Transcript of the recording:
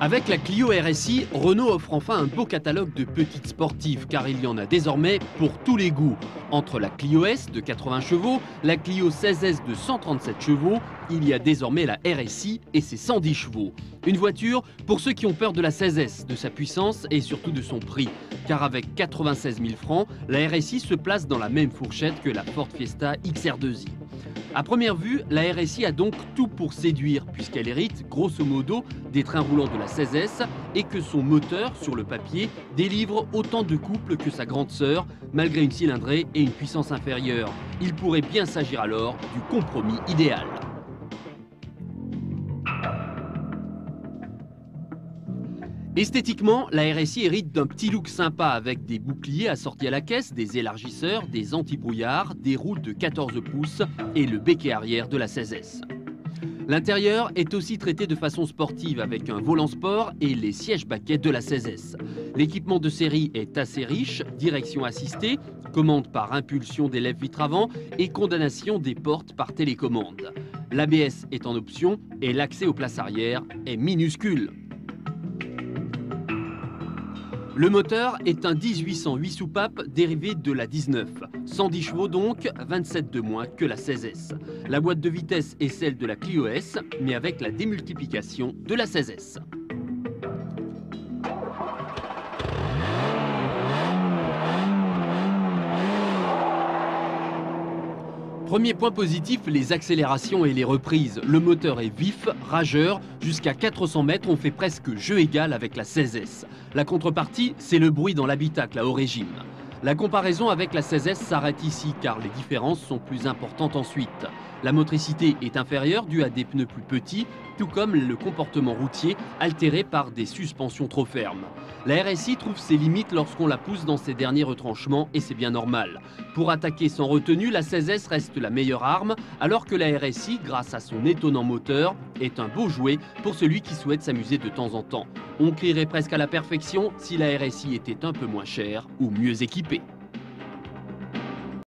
Avec la Clio RSI, Renault offre enfin un beau catalogue de petites sportives car il y en a désormais pour tous les goûts. Entre la Clio S de 80 chevaux, la Clio 16S de 137 chevaux, il y a désormais la RSI et ses 110 chevaux. Une voiture pour ceux qui ont peur de la 16S, de sa puissance et surtout de son prix. Car avec 96 000 francs, la RSI se place dans la même fourchette que la Ford Fiesta XR2i. À première vue, la RSI a donc tout pour séduire, puisqu'elle hérite, grosso modo, des trains roulants de la 16S et que son moteur, sur le papier, délivre autant de couple que sa grande sœur, malgré une cylindrée et une puissance inférieure. Il pourrait bien s'agir alors du compromis idéal. Esthétiquement, la RSI hérite d'un petit look sympa avec des boucliers assortis à la caisse, des élargisseurs, des anti-brouillards, des roues de 14 pouces et le béquet arrière de la 16S. L'intérieur est aussi traité de façon sportive avec un volant sport et les sièges baquets de la 16S. L'équipement de série est assez riche, direction assistée, commande par impulsion des lève-vitres avant et condamnation des portes par télécommande. L'ABS est en option et l'accès aux places arrière est minuscule. Le moteur est un 1808 soupapes dérivé de la 19. 110 chevaux donc, 27 de moins que la 16S. La boîte de vitesse est celle de la Clio S, mais avec la démultiplication de la 16S. Premier point positif, les accélérations et les reprises. Le moteur est vif, rageur, jusqu'à 400 mètres on fait presque jeu égal avec la 16S. La contrepartie, c'est le bruit dans l'habitacle à haut régime. La comparaison avec la 16S s'arrête ici car les différences sont plus importantes ensuite. La motricité est inférieure due à des pneus plus petits, tout comme le comportement routier altéré par des suspensions trop fermes. La RSI trouve ses limites lorsqu'on la pousse dans ses derniers retranchements et c'est bien normal. Pour attaquer sans retenue, la 16S reste la meilleure arme, alors que la RSI, grâce à son étonnant moteur, est un beau jouet pour celui qui souhaite s'amuser de temps en temps. On crierait presque à la perfection si la RSI était un peu moins chère ou mieux équipée.